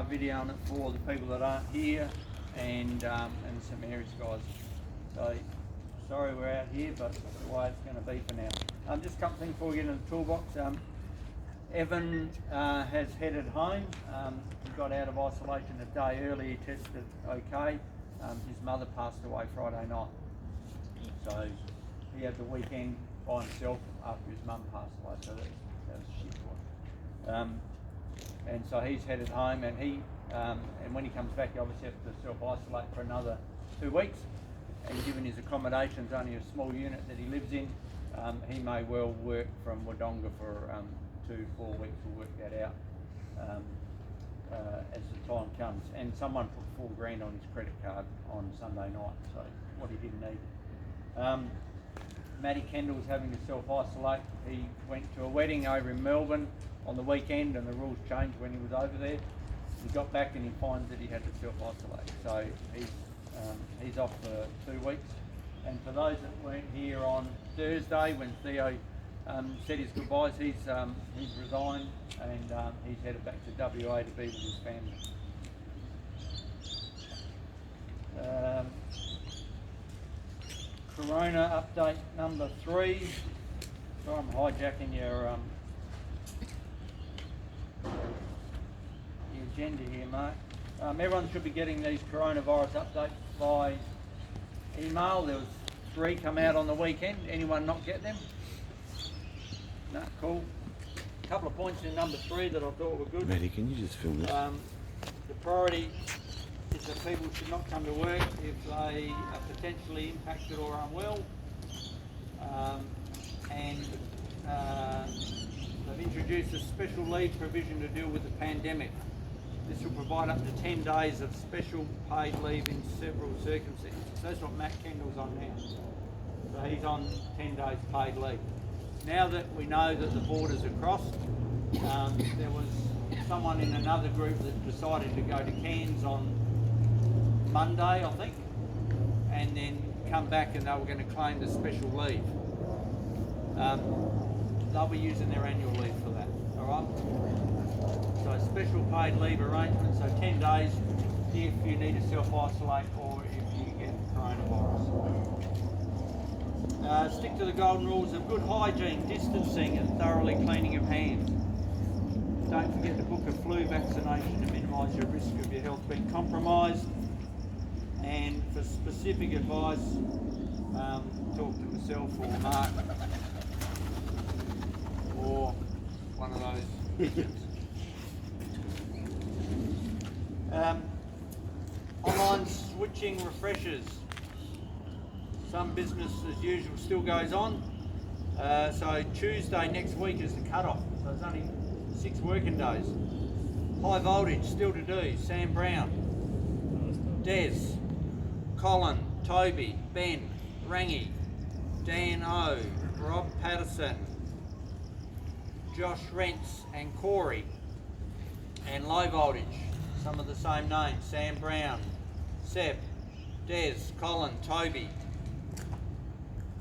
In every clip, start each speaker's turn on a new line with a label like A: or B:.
A: videoing it for the people that aren't here and some Aries guys. So sorry we're out here, but that's the way it's going to be for now. Just a couple of things before we get into the toolbox. Evan has headed home. He got out of isolation a day early. He tested okay. His mother passed away Friday night, so he had the weekend by himself after his mum passed away. So that was shit for him. And so he's headed home, and and when he comes back, he obviously has to self-isolate for another 2 weeks. And given his accommodation's only a small unit that he lives in, he may well work from Wodonga for 2-4 weeks. We'll work that out as the time comes. And someone put $4,000 on his credit card on Sunday night, so what he didn't need. Matty Kendall's having to self-isolate. He went to a wedding over in Melbourne on the weekend, and the rules changed when he was over there. He got back and he finds that he had to self-isolate. So he's off for 2 weeks. And for those that weren't here on Thursday when Theo said his goodbyes, he's resigned, and he's headed back to WA to be with his family. Corona update number 3. Sorry, I'm hijacking your agenda here, Mark. Everyone should be getting these coronavirus updates by email. There was 3 come out on the weekend. Anyone not get them? No, cool. A couple of points in number 3 that I thought were good.
B: Matty, can you just film this?
A: The priority is that people should not come to work if they are potentially impacted or unwell. They've introduced a special leave provision to deal with the pandemic. This will provide up to 10 days of special paid leave in several circumstances. So that's what Matt Kendall's on now. So he's on 10 days paid leave. Now that we know that the borders are crossed, there was someone in another group that decided to go to Cairns on Monday, I think, and then come back and they were going to claim the special leave. They'll be using their annual leave for that, all right? So special paid leave arrangements, so 10 days if you need to self-isolate or if you get coronavirus. Stick to the golden rules of good hygiene, distancing and thoroughly cleaning of hands. Don't forget to book a flu vaccination to minimise your risk of your health being compromised. And for specific advice, talk to myself or Mark or one of those pigeons. Online switching refreshers. Some business as usual still goes on. So Tuesday next week is the cut-off. So it's only 6 working days. High voltage still to do. Sam Brown, Des, Colin, Toby, Ben, Rangy, Dan O, Rob Patterson, Josh Rentz and Corey. And low voltage, some of the same names, Sam Brown, Seb, Des, Colin, Toby,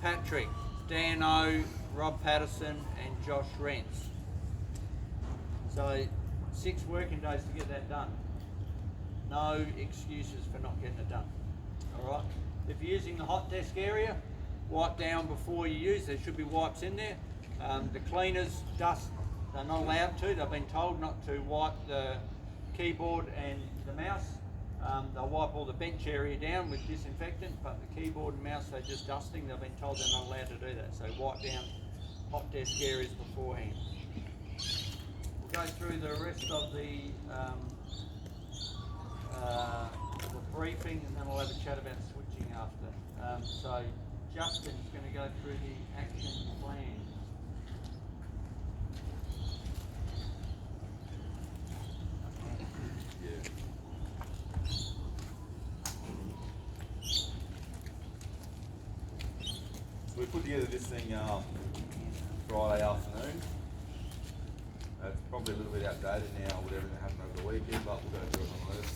A: Patrick, Dan O, Rob Patterson and Josh Rentz. So 6 working days to get that done. No excuses for not getting it done. Alright, if you're using the hot desk area, wipe down before you use. There should be wipes in there. The cleaners, dust, they're not allowed to. They've been told not to wipe the keyboard and the mouse. They'll wipe all the bench area down with disinfectant, but the keyboard and mouse, they're just dusting. They've been told they're not allowed to do that. So wipe down hot desk areas beforehand. We'll go through the rest of the briefing, and then we'll have a chat about switching after. So Justin's going to go through the action plan.
C: We put together this thing Friday afternoon. It's probably a little bit outdated now with everything that happened over the weekend, but we'll go through it nonetheless.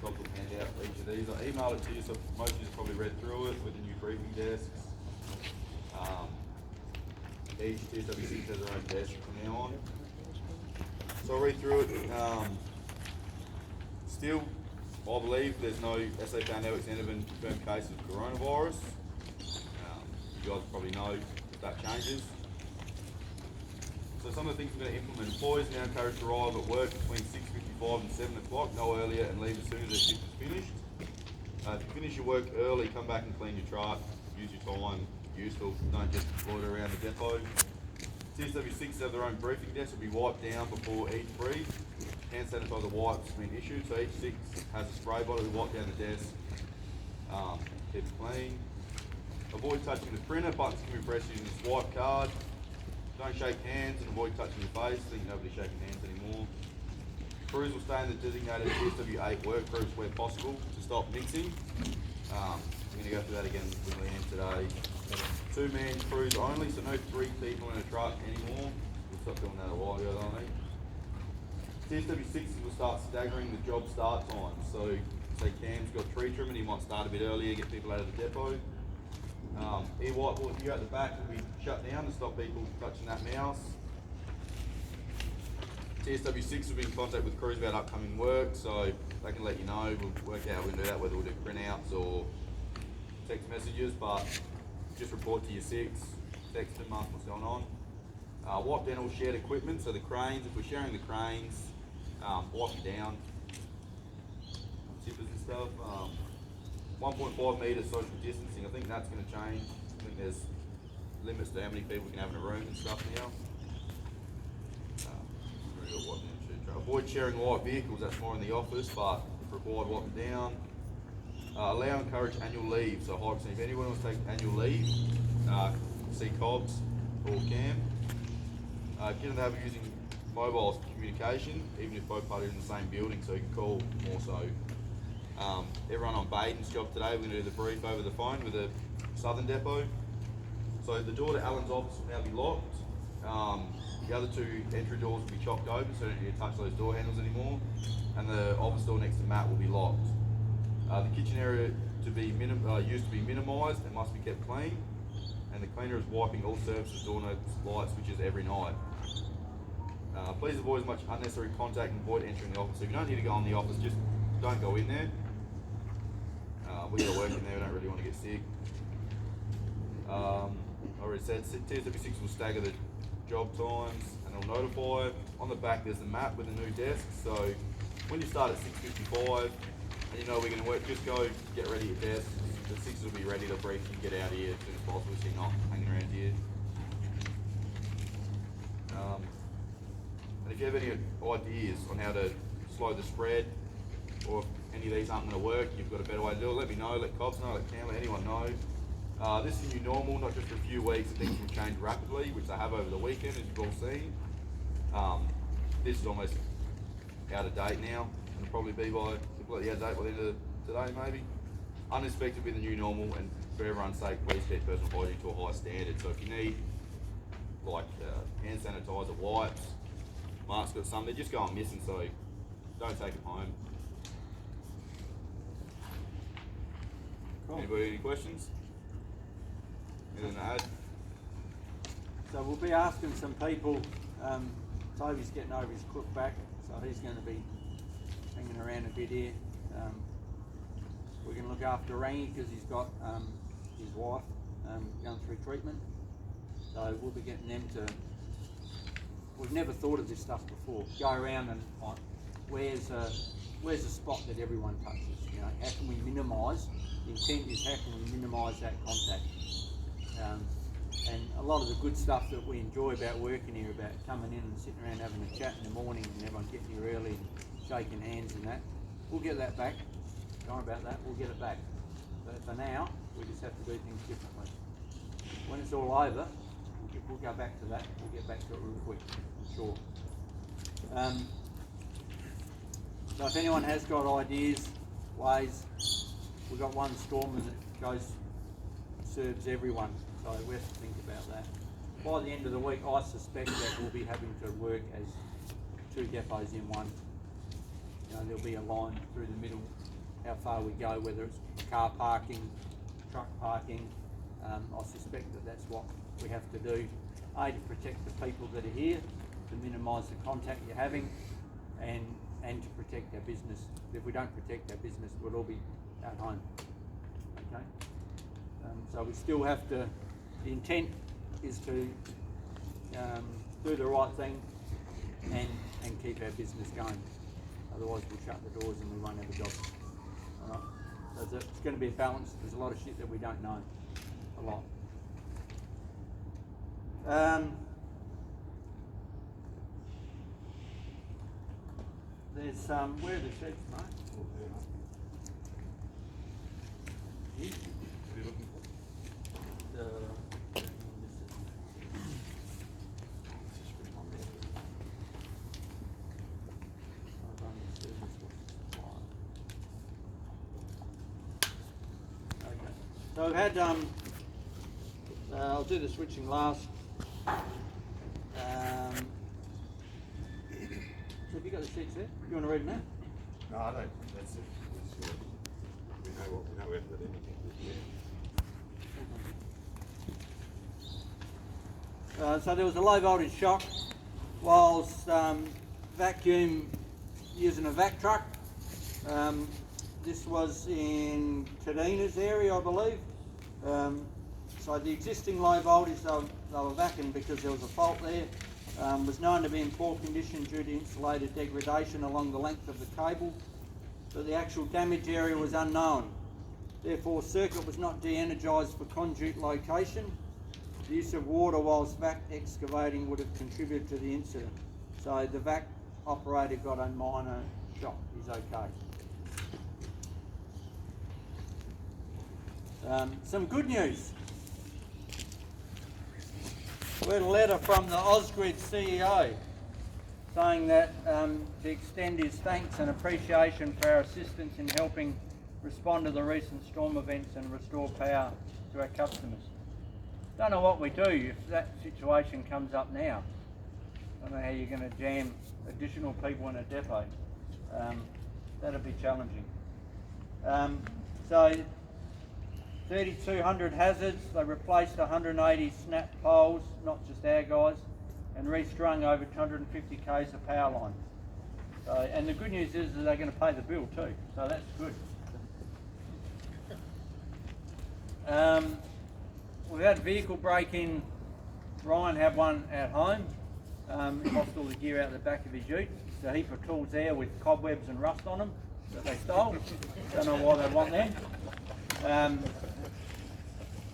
C: Got the handout for each of these. I'll email it to you, so most of you have probably read through it with the new briefing desks. Each TSW6 has their own desk from now on. So I'll read through it. Still, I believe there's no SA Power Network's never been confirmed case of coronavirus. You guys probably know if that changes. So some of the things we're going to implement: employees now encouraged to arrive at work between 6:55 and 7 o'clock, no earlier, and leave as soon as their shift is finished. If you finish your work early, come back and clean your truck. Use your time useful. Don't just loiter around the depot. TSW6 have their own briefing desk, will be wiped down before each brief. Hand sanitizer wipes have been issued, so each 6 has a spray bottle. We wipe down the desk, keep it clean. Avoid touching the printer. Buttons can be pressed using the swipe card. Don't shake hands and avoid touching your face. I think nobody's shaking hands anymore. Crews will stay in the designated TSW8 work groups where possible to stop mixing. We're going to go through that again with Leanne today. 2-man crews only, so no 3 people in a truck anymore. We'll stop doing that a while ago, don't we? TSW6 will start staggering the job start times. So, say Cam's got tree trimming, he might start a bit earlier, get people out of the depot. E-whiteboard here at the back will be shut down to stop people touching that mouse. TSW6 will be in contact with crews about upcoming work, so they can let you know. We'll work out how we can do that, whether we'll do printouts or text messages, but just report to your 6, text them, ask what's going on. Wipe down all shared equipment, so the cranes, if we're sharing the cranes, wipe them down. Tippers and stuff. 1.5 metre social distancing, I think that's going to change. I think there's limits to how many people we can have in a room and stuff now. Avoid sharing light vehicles, that's more in the office, but if required, wipe them down. Allow and encourage annual leave, so high percent. If anyone wants to take annual leave, see Cobbs or Cam. Get in the habit of using mobiles for communication, even if both parties are in the same building, so you can call more so. Everyone on Baden's job today, we're going to do the brief over the phone with the Southern Depot. So the door to Alan's office will now be locked. The other 2 entry doors will be chopped open, so you don't need to touch those door handles anymore. And the office door next to Matt will be locked. The kitchen area used to be minimised and must be kept clean. And the cleaner is wiping all surfaces, doorknobs, light switches every night. Please avoid as much unnecessary contact and avoid entering the office. So if you don't need to go in the office, just don't go in there. We got to work in there, we don't really want to get sick. I already said TSW6 will stagger the job times and it'll notify. On the back there's the map with the new desk, so when you start at 6:55 and you know we're going to work, just go get ready at your desk. The 6s will be ready to brief you, get out of here as soon as possible so you're not hanging around here. And if you have any ideas on how to slow the spread, or if any of these aren't going to work, you've got a better way to do it, let me know, let Cobbs know, let Cam, let anyone know. This is new normal, not just for a few weeks, and things will change rapidly, which they have over the weekend, as you've all seen. This is almost out of date now, and it'll probably be completely out of date by the end of today, maybe. Unexpected will be the new normal, and for everyone's sake, please keep personal hygiene to a high standard. So if you need, like, hand sanitizer, wipes, Mark's got some, they're just going missing, so don't take them home. Cool. Anybody any questions? Anything to add?
A: So we'll be asking some people. Toby's getting over his cook back, so he's going to be hanging around a bit here. We're going to look after Rangy because he's got his wife going through treatment. So we'll be getting them to. We've never thought of this stuff before. Go around and like, where's a spot that everyone touches? You know, how can we minimise? The intent is how can we minimise that contact? And a lot of the good stuff that we enjoy about working here, about coming in and sitting around having a chat in the morning and everyone getting here early and shaking hands and that, we'll get that back. Don't worry about that, we'll get it back. But for now, we just have to do things differently. When it's all over, we'll go back to that. We'll get back to it real quick, I'm sure. So if anyone has got ideas, ways, we've got one storeman that serves everyone. So we have to think about that. By the end of the week, I suspect that we'll be having to work as 2 depots in one. You know, there'll be a line through the middle, how far we go, whether it's car parking, truck parking. I suspect that that's what we have to do. A, to protect the people that are here, to minimise the contact you're having, and and to protect our business. If we don't protect our business, we'll all be at home. Okay. So we still have to. The intent is to do the right thing and keep our business going. Otherwise, we'll shut the doors and we won't have a job. All right. So it's going to be a balance. There's a lot of shit that we don't know. A lot. There's where are the sheds, mate?
C: What are you looking for?
A: So I've had, I'll do the switching last. So have you got the sheets there? You want to read them out?
C: No, I don't. That's it. We know we haven't got anything.
A: So there was a low voltage shock whilst vacuum using a vac truck. This was in Cadina's area, I believe. So the existing low voltage they were vacuuming because there was a fault there. Was known to be in poor condition due to insulator degradation along the length of the cable, but the actual damage area was unknown. Therefore, circuit was not de-energised for conduit location. The use of water whilst vac excavating would have contributed to the incident. So the vac operator got a minor shock. He's okay. Some good news. We had a letter from the Ausgrid CEO saying that to extend his thanks and appreciation for our assistance in helping respond to the recent storm events and restore power to our customers. Don't know what we do if that situation comes up now. I don't know how you're going to jam additional people in a depot. That'd be challenging. So 3,200 hazards, they replaced 180 snap poles, not just our guys, and restrung over 250 k's of power line. So, and the good news is that they're going to pay the bill too, so that's good. We've had a vehicle break-in. Ryan had one at home. He lost all the gear out the back of his ute. There's a heap of tools there with cobwebs and rust on them that they stole. Don't know why they want them.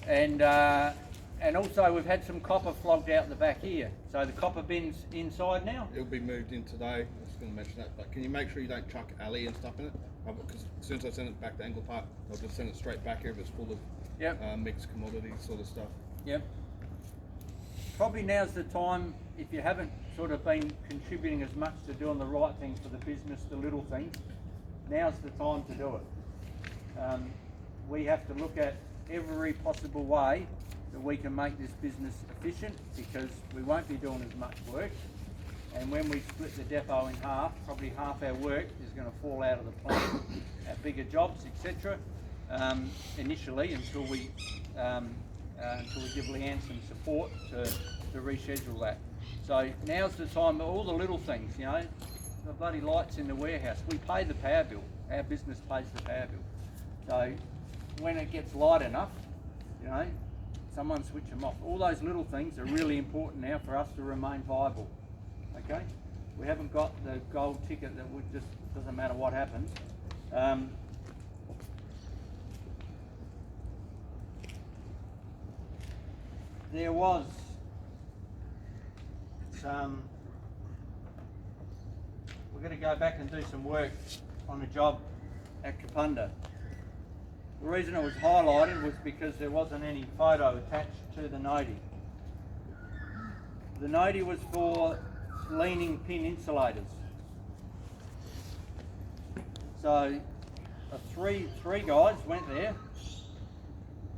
A: And also we've had some copper flogged out the back here. So the copper bin's inside now.
B: It'll be moved in today. I was going to mention that, but can you make sure you don't chuck alley and stuff in it? Because as soon as I send it back to Angle Park, I'll just send it straight back here if it's full of mixed commodities sort of stuff.
A: Yep. Probably now's the time, if you haven't sort of been contributing as much to doing the right thing for the business, the little things, now's the time to do it. We have to look at every possible way that we can make this business efficient, because we won't be doing as much work, and when we split the depot in half, probably half our work is going to fall out of the plant at bigger jobs, etc. Initially, until we give Leanne some support to reschedule that. So now's the time. All the little things, you know, the bloody lights in the warehouse, we pay the power bill. Our business pays the power bill. So when it gets light enough, you know, someone switch them off. All those little things are really important now for us to remain viable. Okay, we haven't got the gold ticket that would just, doesn't matter what happens. There was some, we're going to go back and do some work on a job at Kapunda. The reason it was highlighted was because there wasn't any photo attached to the noti. The noti was for leaning pin insulators. So three guys went there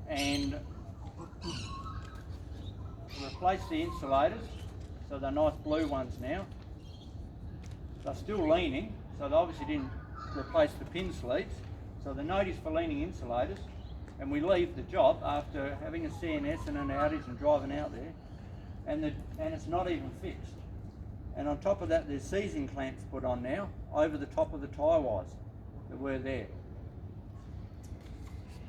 A: and replaced the insulators, so they're nice blue ones now. They're still leaning, so they obviously didn't replace the pin sleeves. So the notice for leaning insulators, and we leave the job after having a CNS and an outage and driving out there, and it's not even fixed. and on top of that there's seizing clamps put on now over the top of the tyre wires that were there.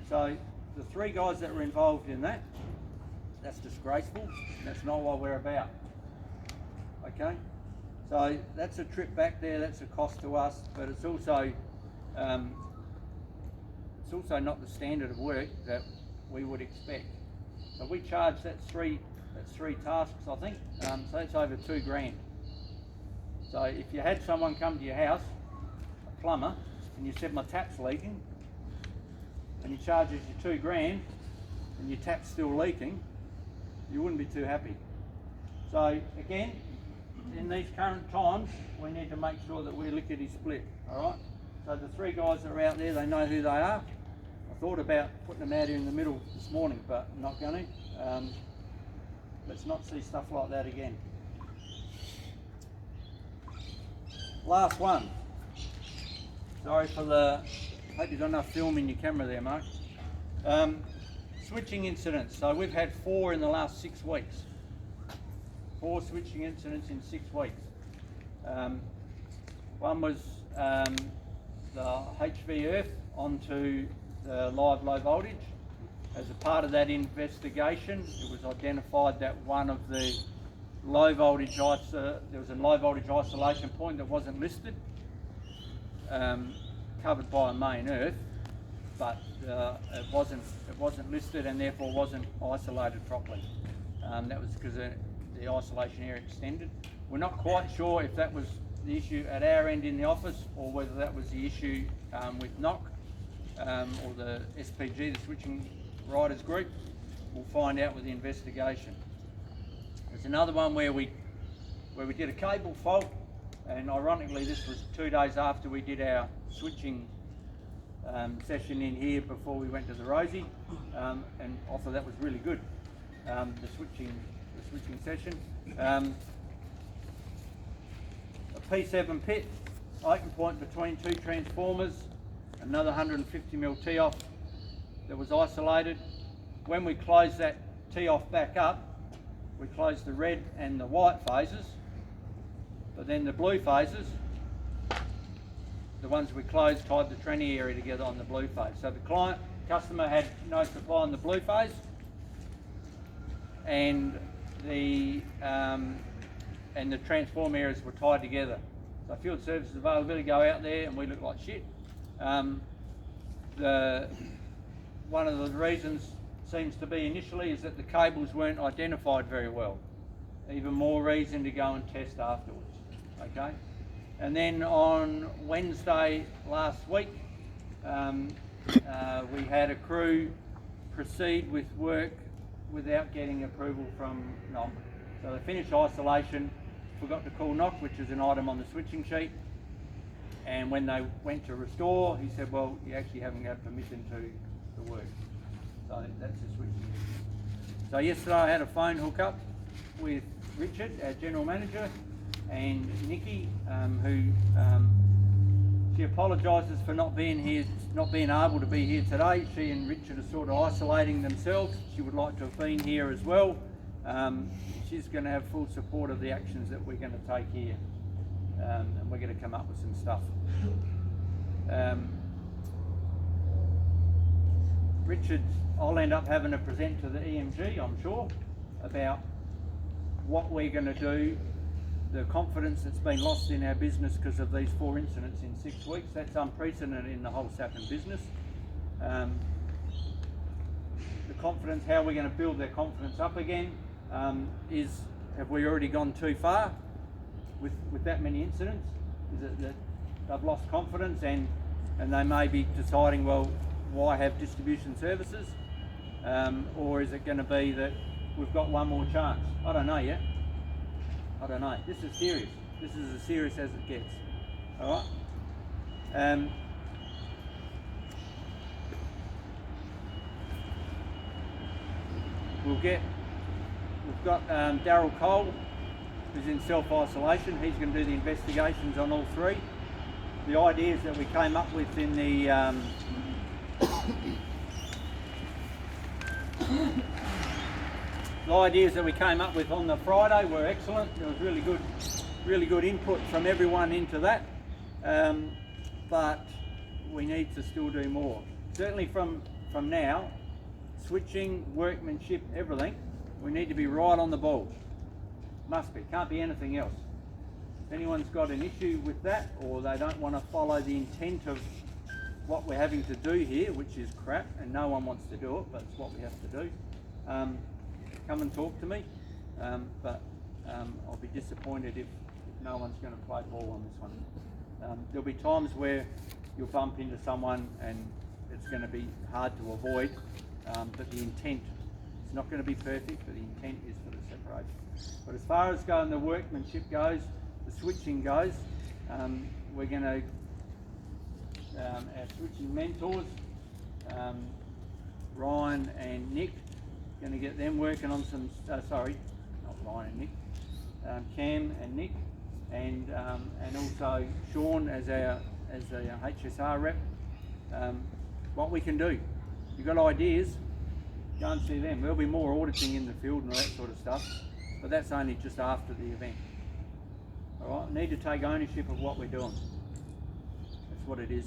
A: So the 3 guys that were involved in that, that's disgraceful, and that's not what we're about. Okay, so that's a trip back there, that's a cost to us, but it's also not the standard of work that we would expect. So we charge, that's three tasks, I think, so that's over $2,000. So if you had someone come to your house, a plumber, and you said my tap's leaking, and he charges you $2,000, and your tap's still leaking, you wouldn't be too happy. So again, in these current times, we need to make sure that we're lickety split, all right? So the 3 guys that are out there, they know who they are. I thought about putting them out here in the middle this morning, but I'm not going to. Let's not see stuff like that again. Last one. Sorry for the, hope you've got enough film in your camera there, Mark. Switching incidents. So we've had 4 in the last 6 weeks. 4 switching incidents in 6 weeks. One was the HV Earth onto the live low voltage. As a part of that investigation, it was identified that one of the low voltage there was a low voltage isolation point that wasn't listed, covered by a main earth, but it wasn't listed and therefore wasn't isolated properly. That was because the isolation area extended. We're not quite sure if that was the issue at our end in the office or whether that was the issue with NOC or the SPG, the Switching Riders Group. We'll find out with the investigation. There's another one where we did a cable fault, and ironically this was 2 days after we did our switching session in here before we went to the Rosie, and also that was really good, the switching session. A P7 pit, open point between 2 transformers, another 150mm tee-off that was isolated. When we closed that tee-off back up, we closed the red and the white phases, but then the blue phases, the ones we closed, tied the tranny area together on the blue phase. So the customer had no supply on the blue phase, and the transform areas were tied together. So field services availability go out there and we look like shit. One of the reasons seems to be initially is that the cables weren't identified very well. Even more reason to go and test afterwards, okay? And then on Wednesday last week, we had a crew proceed with work without getting approval from NOC. So they finished isolation, forgot to call NOC, which is an item on the switching sheet. And when they went to restore, he said, well, you actually haven't got permission to work. So that's the switching issue. So yesterday I had a phone hookup with Richard, our general manager, and Nikki, who she apologises for not being here, not being able to be here today. She and Richard are sort of isolating themselves. She would like to have been here as well. She's going to have full support of the actions that we're going to take here, and we're going to come up with some stuff. Richard, I'll end up having to present to the EMG, I'm sure, about what we're going to do, the confidence that's been lost in our business because of these 4 incidents in 6 weeks. That's unprecedented in the whole Sappin business. The confidence, how we're going to build their confidence up again, is, have we already gone too far with that many incidents? Is it that they've lost confidence and they may be deciding, well, why have distribution services? Or is it going to be that we've got one more chance? I don't know yet. I don't know. This is serious. This is as serious as it gets. All right. We've got Daryl Cole, who's in self-isolation. He's going to do the investigations on all 3. The ideas that we came up with in the ideas that we came up with on the Friday were excellent. There was really good really good input from everyone into that, but we need to still do more. Certainly from now, switching, workmanship, everything, we need to be right on the ball. Must be, can't be anything else. If anyone's got an issue with that, or they don't want to follow the intent of what we're having to do here, which is crap, and no one wants to do it, but it's what we have to do, come and talk to me. But I'll be disappointed if no one's going to play ball on this one. There'll be times where you'll bump into someone and it's going to be hard to avoid, but the intent is not going to be perfect, but the intent is for the separation. But as far as going the workmanship goes, the switching goes, we're going to, our switching mentors, Ryan and Nick, going to get them working on some, sorry, not Ryan and Nick, Cam and Nick, and also Sean as a HSR rep. What we can do. If you've got ideas, go and see them. There'll be more auditing in the field and all that sort of stuff, but that's only just after the event. All right, need to take ownership of what we're doing. That's what it is.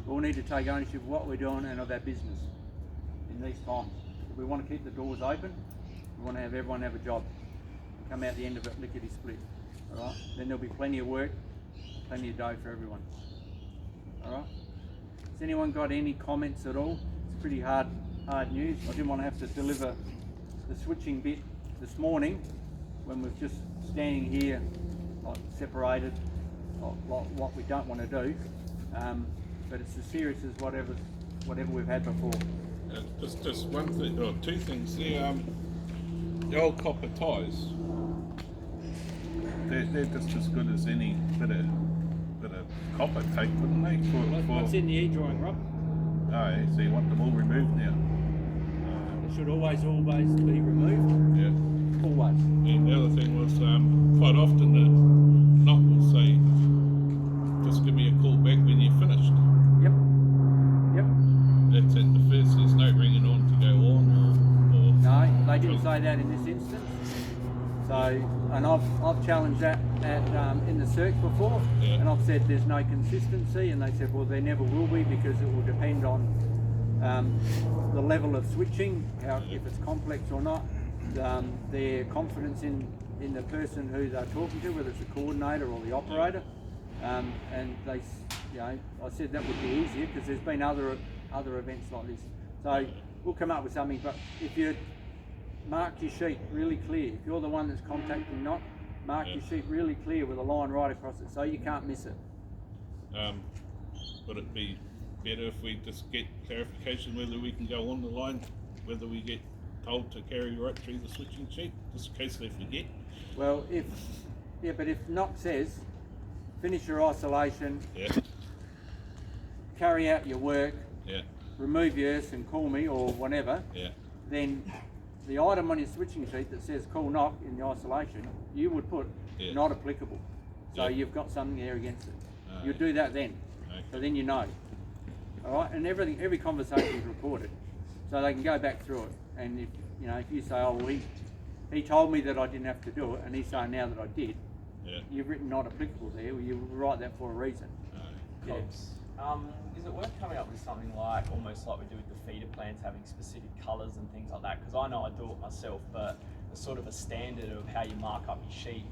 A: We all need to take ownership of what we're doing and of our business in these times. If we want to keep the doors open, we want to have everyone have a job and come out the end of it lickety split. All right, then there'll be plenty of work, plenty of dough for everyone. All right. Has anyone got any comments at all? It's pretty hard news. I didn't want to have to deliver the switching bit this morning when we're just standing here like separated, like what we don't want to do. But it's as serious as whatever we've had before.
D: Just one thing, or two things. The old copper ties, they're just as good as any bit of copper tape, wouldn't they?
A: What's in the e-drawing, Rob?
D: Oh, so you want them all removed now?
A: It should always be removed.
D: Yeah.
A: Always.
D: And the other thing was, quite often the knock will say, just give me a call back when you're finished.
A: Yep. Yep.
D: That's it. The first, there's no ringing on to go on or
A: No, they didn't say that in this instance. So, and I've challenged that in the search before,
D: Yeah.
A: and I've said there's no consistency, and they said, well, there never will be because it will depend on the level of switching, if it's complex or not, their confidence in the person who they're talking to, whether it's the coordinator or the operator, and they, I said that would be easier because there's been other events like this. So we'll come up with something, but if you mark your sheet really clear, if you're the one that's contacting NOC, mark your sheet really clear with a line right across it so you can't miss it.
D: would it be better if we just get clarification whether we can go on the line, whether we get told to carry right through the switching sheet, just in case they forget?
A: Well, but if NOC says, finish your isolation, carry out your work, remove your ERS and call me or whatever, then the item on your switching sheet that says call NOC in the isolation, you would put not applicable. So you've got something there against it. You'll do that then. So then you know. All right, and every conversation is recorded, so they can go back through it. And if you say, oh, well, he told me that I didn't have to do it, and he's saying now that I did, you've written not applicable there. Well, you write that for a reason.
E: Is it worth coming up with something like, almost like we do with the feeder plans, having specific colours and things like that? Because I know I do it myself, but it's sort of a standard of how you mark up your sheet,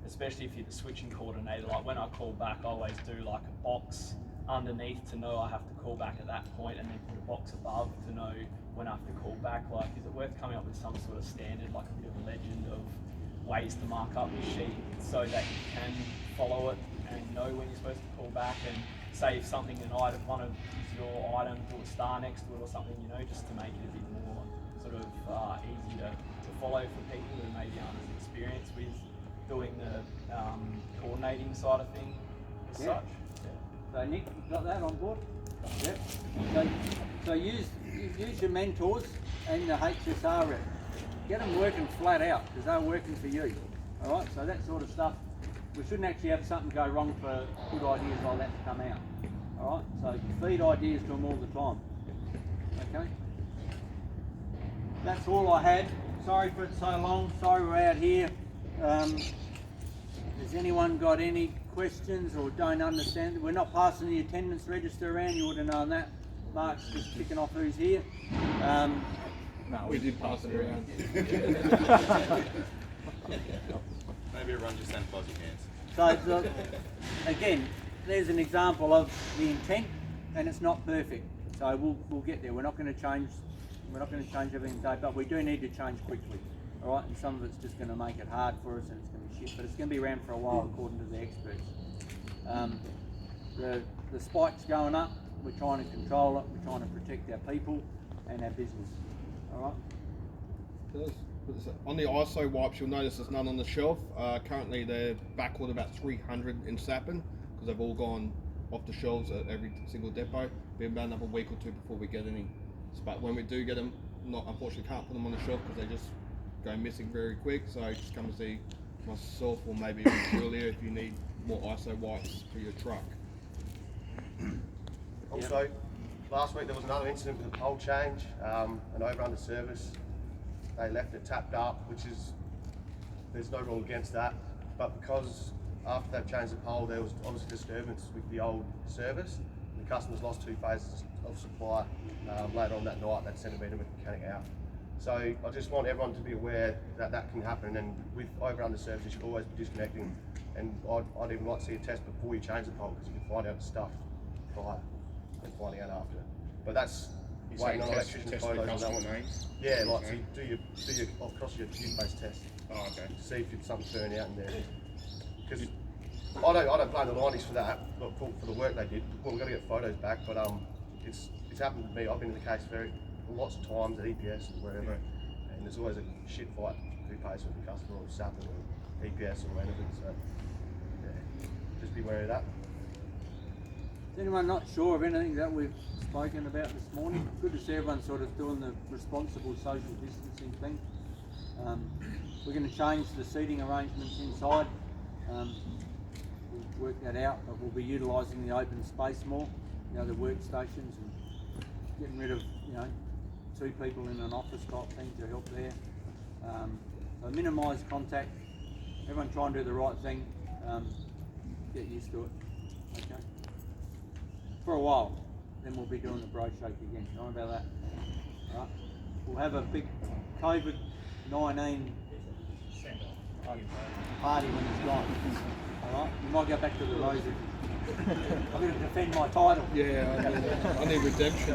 E: especially if you're the switching coordinator. Like when I call back, I always do like a box underneath to know I have to call back at that point, and then put a box above to know when I have to call back. Like, is it worth coming up with some sort of standard, like a bit of a legend of ways to mark up your sheet so that you can follow it and know when you're supposed to call back? And say if something, one of your items, put a star next to it or something, just to make it a bit more sort of easy to follow for people who maybe aren't as experienced with doing the coordinating side of things as such.
A: So Nick, you got that on board? Yep. So use your mentors and the HSR rep. Get them working flat out because they're working for you. All right. So that sort of stuff. We shouldn't actually have something go wrong for good ideas like that to come out. All right. So feed ideas to them all the time. Okay. That's all I had. Sorry for it so long. Sorry we're out here. Has anyone got any questions or don't understand? We're not passing the attendance register around, you would have known that. Mark's just kicking off who's here.
B: No, we did pass it around.
C: Maybe everyone just sanitize your hands.
A: So, again, there's an example of the intent, and it's not perfect. So we'll get there. We're not going to change everything today, but we do need to change quickly. All right, and some of it's just going to make it hard for us, and it's going to be shit. But it's going to be around for a while, according to the experts. The spike's going up. We're trying to control it. We're trying to protect our people and our business. All right.
B: On the ISO wipes, you'll notice there's none on the shelf. Currently, they're backward about 300 in Sapin because they've all gone off the shelves at every single depot. Be about another week or two before we get any. But when we do get them, unfortunately can't put them on the shelf because they just go missing very quick. So just come and see myself or maybe even Julia if you need more ISO wipes for your truck.
F: Also, last week there was another incident with a pole change, an over under service. They left it tapped up, there's no rule against that. But because after they've changed the pole, there was obviously disturbance with the old service. The customers lost 2 phases of supply later on that night. That sent a meter with the mechanic out. So I just want everyone to be aware that that can happen. And with over under service, you should always be disconnecting. And I'd even like to see a test before you change the pole because you can find out the stuff prior and finding out after. But that's waiting on electrician's photos on that one. Yeah, like so you do your across your tube-based test.
B: Oh, okay.
F: To see if it's something turning out in there. Because I don't blame the 90s for that, but for the work they did. Well, we've got to get photos back, but it's happened to me. I've been in the case lots of times at EPS or wherever, and there's always a shit fight who pays for the customer or Sapin or EPS or anything. So yeah, just be wary of that.
A: Is anyone not sure of anything that we've spoken about this morning? Good to see everyone sort of doing the responsible social distancing thing. We're going to change the seating arrangements inside. We'll work that out, but we'll be utilising the open space more, the workstations, and getting rid of, 2 people in an office type thing to help there. So minimise contact. Everyone try and do the right thing. Get used to it. Okay. For a while, then we'll be doing the bro shake again. Don't worry about that. All right. We'll have a big COVID-19 party when it's gone. All right. You might go back to the roses. I'm going to defend my title.
B: Yeah, I need redemption.